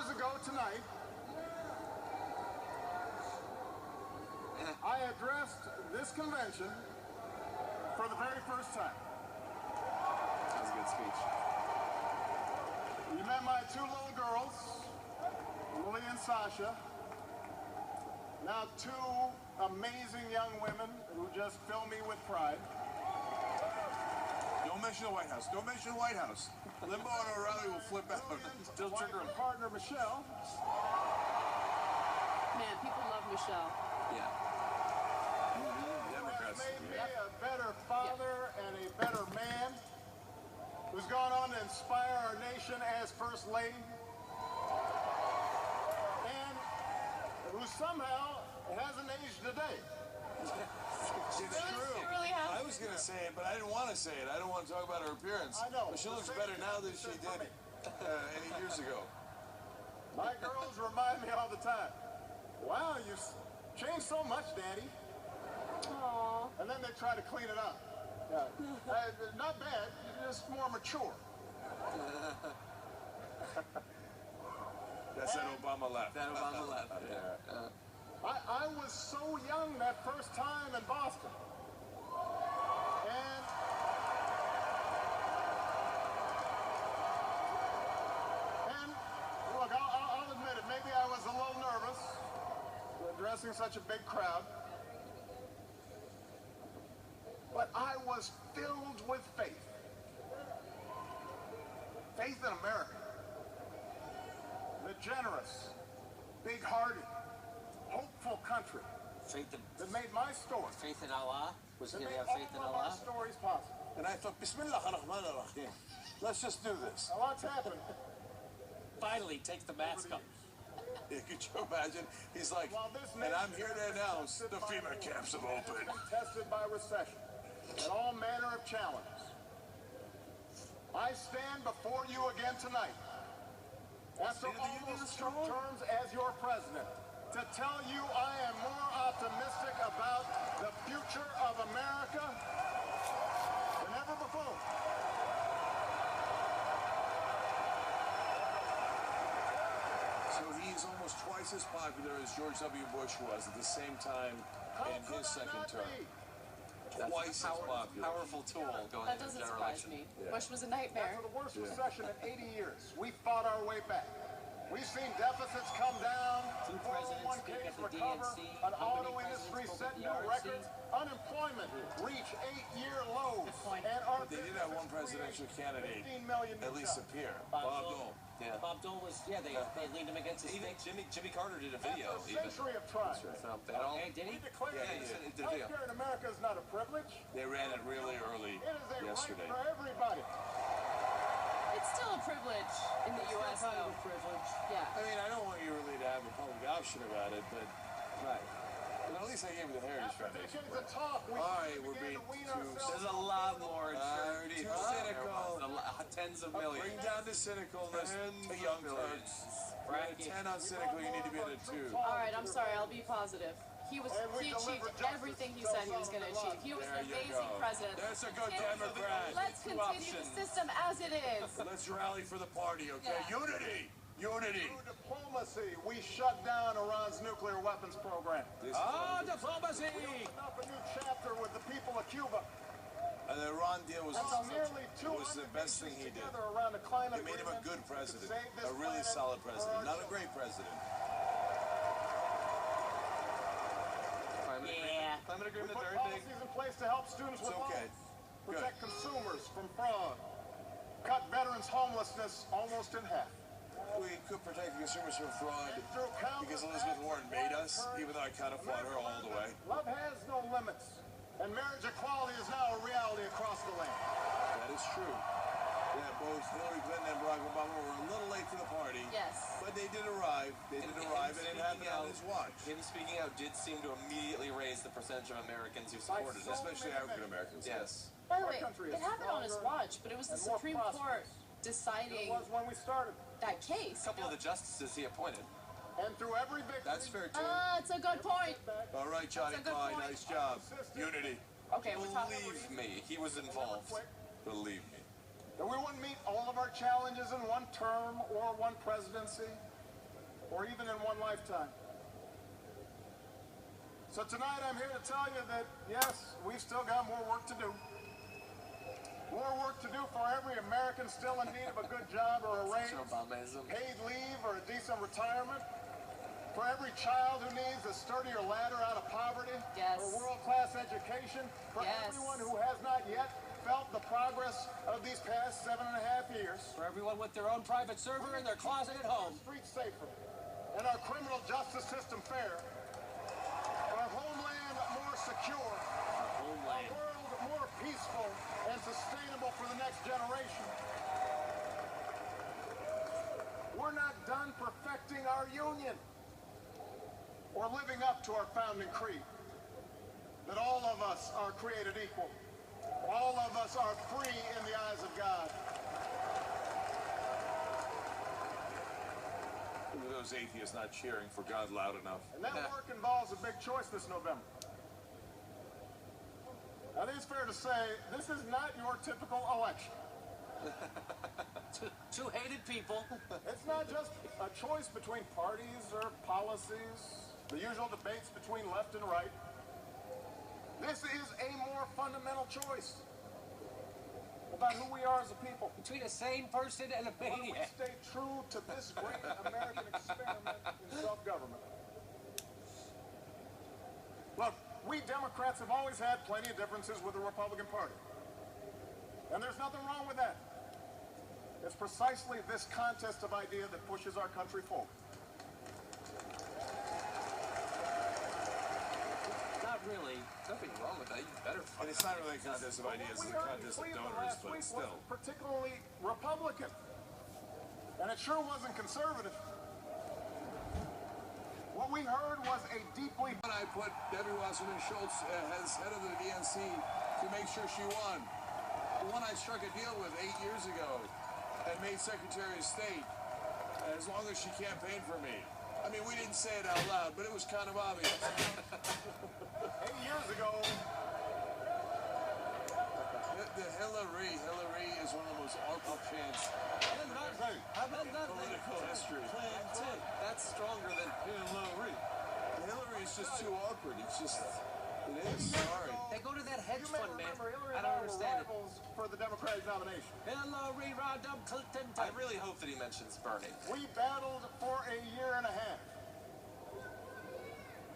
years ago tonight, I addressed this convention for the very first time. That was a good speech. You met my two little girls, Lily and Sasha. Now two amazing young women who just fill me with pride. Don't mention the White House. Don't mention the White House. Limbo and O'Reilly will flip out. Still trigger partner Michelle. Man, people love Michelle. Yeah. Democrats made me a better father and a better man, who's gone on to inspire our nation as First Lady, and who somehow hasn't aged a day. It's true. Really I was going to say it, but I didn't want to say it. I don't want to talk about her appearance. I know. But she looks better now than she did any years ago. My girls remind me all the time, wow, you've changed so much, Daddy. Aww. And then they try to clean it up. Not bad, just more mature. That's that Obama laugh. That Obama laugh. Yeah. I was so young that first time in Boston. And look, I'll admit it, maybe I was a little nervous addressing such a big crowd. But I was filled with faith. Faith in America. The generous, big-hearted, hopeful country Faith in that made my story. faith in Allah. Was he That going made to have faith in all of our Allah? stories possible. And I thought, Bismillah ar-Rahman ar-Rahim. Let's just do this. A lot's happened. Finally, take the mask off. Yeah, could you imagine? He's like, While this and I'm here to announce the FEMA camps have opened. Tested by recession and all manner of challenges. I stand before you again tonight, after almost 2 terms as your president, to tell you I am more optimistic about the future of America than ever before. So he's almost twice as popular as George W. Bush was at the same time in his second term. Twice as popular. Powerful tool going That into the doesn't general surprise election. me. Bush was a nightmare. After the worst recession in 80 years, we fought our way back. We've seen deficits come down, Two presidents 401ks speak at the recover, DNC. an How many auto industry presidents set spoke new at the RNC? records, unemployment reach 8-year lows, Good point. and our They did have one presidential candidate 15 million at new least jobs. appear. Bob Bob Dole. Dole. Yeah. Bob Dole was, they leaned him against his Even stick. Jimmy Carter did a video. After a Even. century of trying, So they don't. Hey, did he? we declared Yeah, he said he did a video. healthcare in America is not a privilege. They ran it really early It is a yesterday. right for everybody. It's still a privilege in the U.S. Kind of though. a privilege. Yeah. I mean, I don't want you really to have a public option about it, but Right. at least I gave you the Heritage After Foundation. decades of talk, we All right, we're began being to wean too ourselves There's a lot more insurance. Too There cynical. was tens of Bring millions. down the cynicalness to young folks. You're at a 10 on cynical, you need to be at a 2. All right, I'm sorry. I'll be positive. He achieved everything he said he was going to achieve. He was There an you amazing go. president. There's a good Let's Democrat. continue the system as it is. Let's rally for the party, okay? Yeah. Unity! Unity! Through diplomacy, we shut down Iran's nuclear weapons program. Diplomacy! Opened up a new chapter with the people of Cuba. And the Iran deal was Nearly the best thing he did. together around a climate It made him a agreement good to president, save this a really planet solid for president, our not a children. great president. Yeah. Climate We agreement, put very big. policies in place to help students with It's okay. loans, protect consumers from fraud, cut veterans' homelessness almost in half. We could protect consumers from fraud And through countless because Elizabeth acts Warren of made love, us, courage, even though I kind of fought her all the way. Love has no limits, and marriage equality is now a reality across the land. That is true. Yeah, both Hillary Clinton and Barack Obama were a little late to the party. Yes. But they did arrive. They did arrive, and it happened on his watch. Him speaking out did seem to immediately raise the percentage of Americans who supported it. Especially African Americans. Yes. By the Our way, country is it happened on his stronger watch, but it was the and more Supreme Court prosperous It deciding was when we started. that case. A couple of the justices he appointed. And through every victory, That's fair, too. It's a good point. All right, Johnny That's a good Pye, point. nice job. Unity. Okay, we're talking. Believe me, he was involved. Believe me. that we wouldn't meet all of our challenges in one term or one presidency, or even in one lifetime. So tonight I'm here to tell you that, yes, we've still got more work to do. More work to do for every American still in need of a good job or a raise, paid leave or a decent retirement. For every child who needs a sturdier ladder out of poverty, Yes. or world-class education, for Yes. everyone who has not yet felt the progress of these past 7.5 years. For everyone with their own private server in their closet at home. Streets safer, and our criminal justice system fair, our homeland more secure, a world more peaceful and sustainable for the next generation. We're not done perfecting our union or living up to our founding creed, that all of us are created equal. All of us are free in the eyes of God. Those atheists not cheering for God loud enough. And that work involves a big choice this November. I think it's fair to say this is not your typical election. Two hated people. It's not just a choice between parties or policies, the usual debates between left and right. This is a more fundamental choice about who we are as a people. Between a sane person and a Why don't we maniac. stay true to this great American experiment in self-government? Look, we Democrats have always had plenty of differences with the Republican Party. And there's nothing wrong with that. It's precisely this contest of ideas that pushes our country forward. Not really. Nothing wrong with that. You better And it's not really a contest of ideas, it's a contest of donors, but still. Wasn't particularly Republican. And it sure wasn't conservative. What we heard was a deeply... When I put Debbie Wasserman Schultz as head of the DNC to make sure she won. The one I struck a deal with 8 years ago and made Secretary of State as long as she campaigned for me. I mean, we didn't say it out loud, but it was kind of obvious. 8 years ago... The Hillary is one of the most awkward chants political history. That's stronger than Hillary. Hillary is just too awkward. It's just, it is. Sorry. They go to that hedge You may fund, man. remember Hillary I and I don't were understand it. rivals for the Democratic nomination. Hillary Rodham Clinton. I really hope that he mentions Bernie. We battled for a year and a half.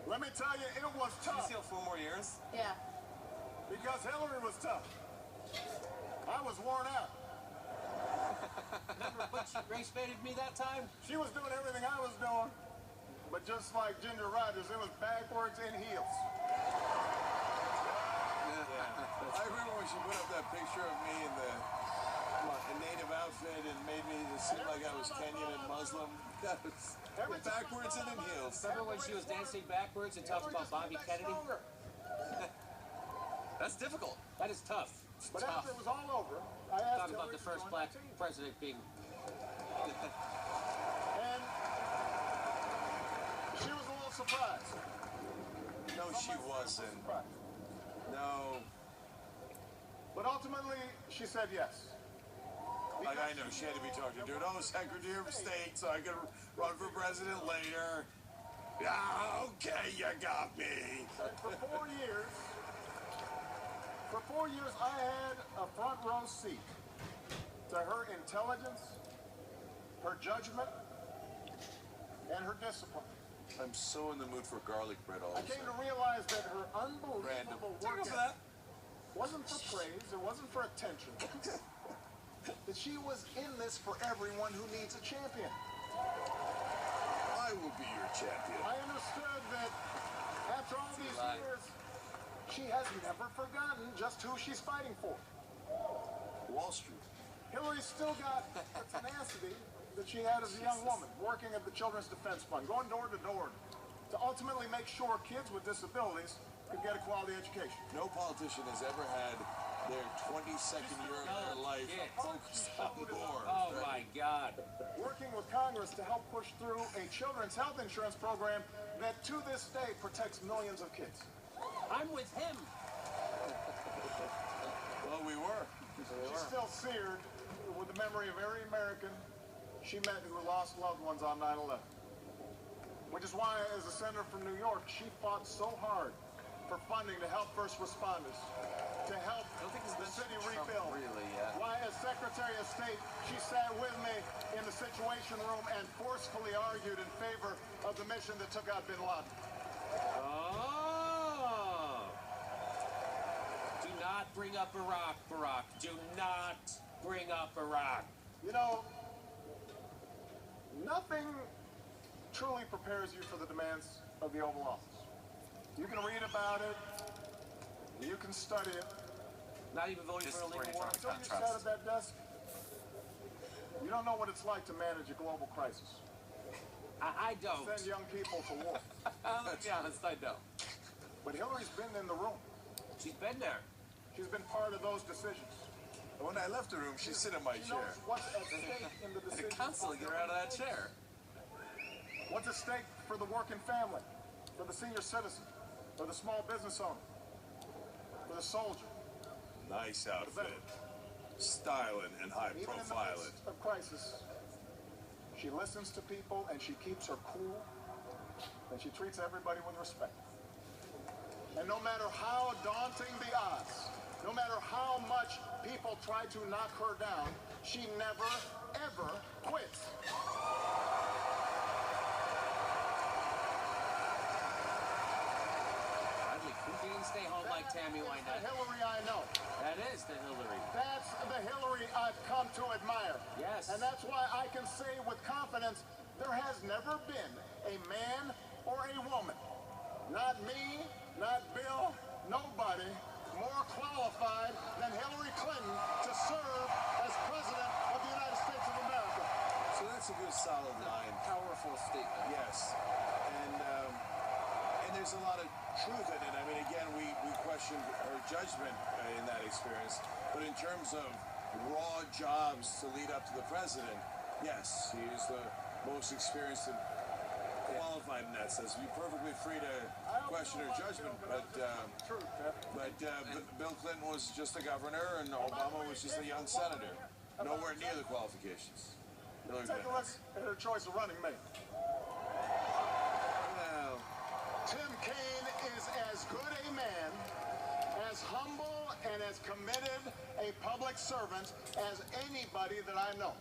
Let me tell you, it was Did you tough steal 4 more years? Yeah. because Hillary was tough. I was worn out. Remember when she race baited me that time? She was doing everything I was doing, but just like Ginger Rogers, it was backwards and heels. I remember when she put up that picture of me in the native outfit and made me seem like I was Kenyan and Muslim. That was backwards and in heels. Remember when she was dancing backwards and talking about Bobby Kennedy? That's difficult. That is tough. It's But tough. after it was all over, I asked Talking about Hillary the to first join black the team. president being... And she was a little surprised. No, she wasn't. Surprised. No. But ultimately, she said yes. Like, I know, she had to be talking to it. Oh, Secretary of State, so I could run for president later. Yeah, okay, you got me. For 4 years, I had a front row seat to her intelligence, her judgment, and her discipline. I'm so in the mood for garlic bread all I of a came to sudden. realize that her Random. unbelievable work ethic wasn't for praise, it wasn't for attention. That she was in this for everyone who needs a champion. I will be your champion. I understood that after all these years, she has never forgotten just who she's fighting for. Wall Street. Hillary's still got the tenacity that she had as a young woman, working at the Children's Defense Fund, going door to door to ultimately make sure kids with disabilities could get a quality education. No politician has ever had their 22nd year of their life focused on more. Oh, my God. Working with Congress to help push through a children's health insurance program that to this day protects millions of kids. I'm with him. Well, we were. She's still seared with the memory of every American she met who lost loved ones on 9/11. which is why, as a senator from New York, she fought so hard for funding to help first responders, to help the city rebuild. Really, yeah. Why, as Secretary of State, she sat with me in the Situation Room and forcefully argued in favor of the mission that took out bin Laden. Oh! Do not bring up Iraq, Barack. Do not bring up Iraq. You know, nothing truly prepares you for the demands of the Oval Office. You can read about it, you can study it. Not even voting for a legal war. Until you sat at that desk, you don't know what it's like to manage a global crisis. I don't. Send young people to war. Let's be honest, I don't. But Hillary's been in the room. She's been there. She's been part of those decisions. When I left the room, she's sitting in my She chair. knows what's at stake in the I had to decisions. constantly get her out of that chair. What's at stake for the working family, for the senior citizen, for the small business owner, for the soldier. Nice outfit. Styling and high Even in the profiling. midst of crisis, she listens to people and she keeps her cool and she treats everybody with respect. And no matter how daunting the odds, no matter how much people try to knock her down, she never, ever quits. She didn't stay home like Tammy That's Wynette. the Hillary I know. That is the Hillary. That's the Hillary I've come to admire. Yes. And that's why I can say with confidence, there has never been a man or a woman, not me, not Bill, nobody, more qualified than Hillary Clinton to serve as President of the United States of America. So that's a good solid line. Powerful statement. Yes. And there's a lot of truth in it. I mean, again, we questioned her judgment in that experience. But in terms of raw jobs to lead up to the president, yes, he is the most experienced and qualified in that sense. You're perfectly free to question her judgment. But Bill Clinton was just a governor and Obama was just a young senator. Nowhere near the qualifications. Take a look at her choice of running mate. Well, Tim Kaine is as good a man, as humble and as committed a public servant as anybody that I know.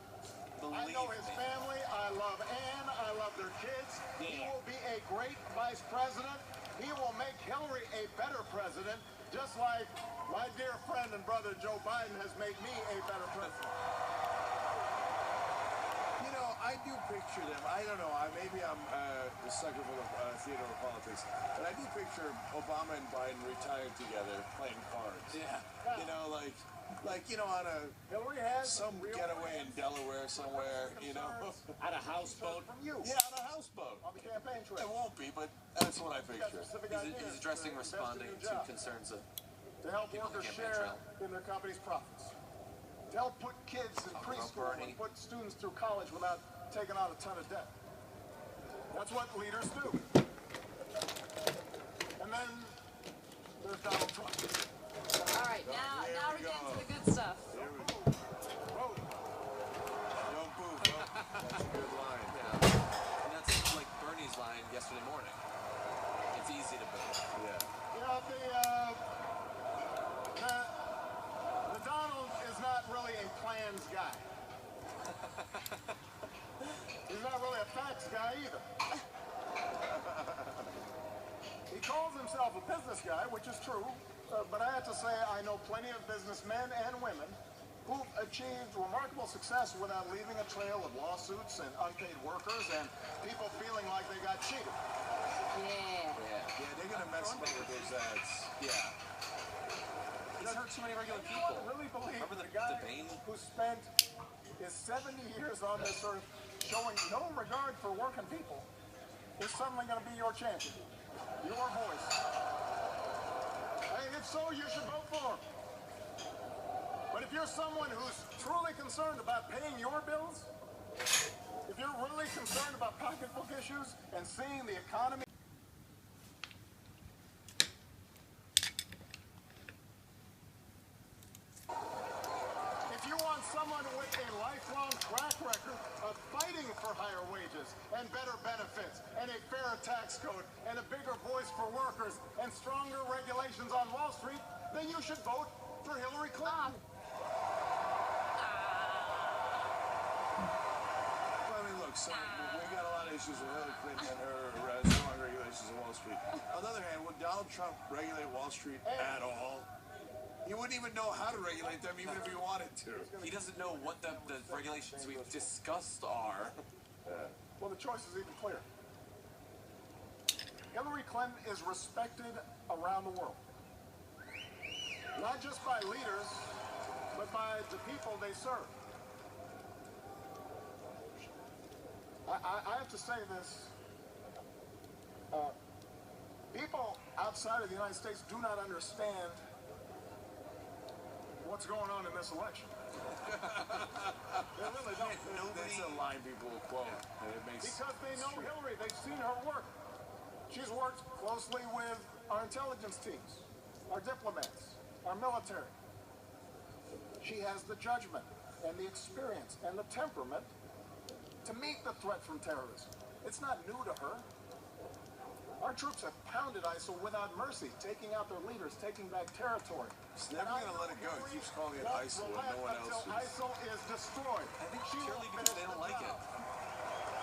I know his family. I love Ann. I love their kids. He will be a great vice president. He will make Hillary a better president, just like my dear friend and brother Joe Biden has made me a better president. you know, I do picture them. I don't know. Maybe I'm a sucker for the theater of politics, but I do picture Obama and Biden retired together playing cards. Yeah. You know, like you know, on Hillary has some real getaway in Delaware somewhere. You know. At a houseboat. from you Yeah, on a houseboat. on the campaign trail. It won't be, but that's what I You've got picture. specific He's ideas addressing, to invest in responding your to job, concerns of to help people on the workers campaign share trail. in their company's profits, to help put kids in about preschool and Bernie. put students through college without taking out a ton of debt. That's what leaders do. And then there's Donald Trump. All right, now we're getting to the good stuff. Whoa. Don't boo, bro. That's a good line. Yeah. And that's like Bernie's line yesterday morning. It's easy to believe. Yeah. You know, the Donald is not really a plans guy. He's not really a facts guy either. He calls himself a business guy, which is true, but I have to say I know plenty of businessmen and women who've achieved remarkable success without leaving a trail of lawsuits and unpaid workers and people feeling like they got cheated. Yeah. Yeah. Yeah, they're gonna mess up with those ads. Yeah. He's hurt too many regular I people. really believe Remember the the guy Bane? who spent his 70 years on this earth showing no regard for working people is suddenly going to be your champion, your voice. Hey, if so, you should vote for him. But if you're someone who's truly concerned about paying your bills, if you're really concerned about pocketbook issues and seeing the economy someone with a lifelong track record of fighting for higher wages and better benefits and a fair manipulations on Wall Street, then you should vote for Hillary Clinton. Well, I mean, look, so we got a lot of issues with Hillary Clinton and her strong regulations of Wall Street. On the other hand, would Donald Trump regulate Wall Street at all? He wouldn't even know how to regulate them, even if he wanted to. He doesn't know what the regulations we've discussed are. Well, the choice is even clear. Hillary Clinton is respected around the world. Not just by leaders, but by the people they serve. I have to say this. People outside of the United States do not understand what's going on in this election. They really don't. That's a line people will quote. And it makes Because they know Hillary. They've seen her work. She's worked closely with our intelligence teams, our diplomats, our military. She has the judgment and the experience and the temperament to meet the threat from terrorism. It's not new to her. Our troops have pounded ISIL without mercy, taking out their leaders, taking back territory. He's never going to let it go. He keeps calling it ISIL and no one else until ISIL is destroyed. I think purely because they don't like it.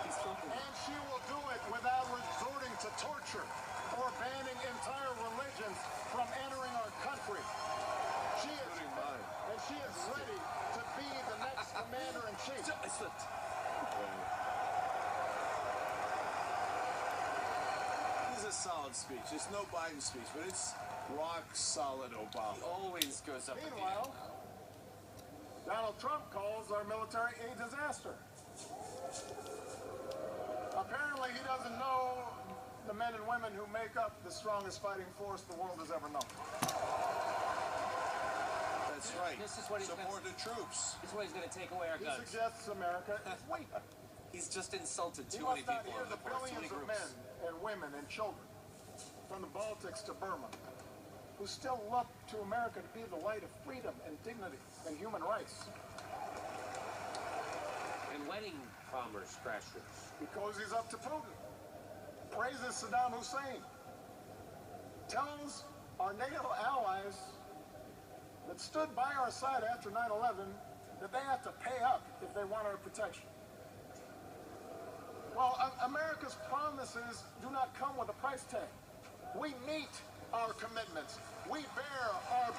He's something. And she will do it without resorting to torture or banning entire religions from entering our country. She is, Including mine. and she is ready to be the next commander-in-chief. I slipped. This is a solid speech. It's no Biden speech, but it's rock solid Obama. He always goes up at the end. Meanwhile, Donald Trump calls our military a disaster. Apparently, he doesn't know the men and women who make up the strongest fighting force the world has ever known. That's right. This is what he's Support the troops. This is what he's going to take away our He guns. suggests America is weak. He's just insulted He too many must not people hear over the the course, too billions many of groups. men and women and children, from the Baltics to Burma, who still look to America to be the light of freedom and dignity and human rights. And wedding bombers, crashers. He cozies up to Putin, praises Saddam Hussein, tells our NATO allies that stood by our side after 9/11 that they have to pay up if they want our protection. Well, America's promises do not come with a price tag. We meet our commitments. We bear our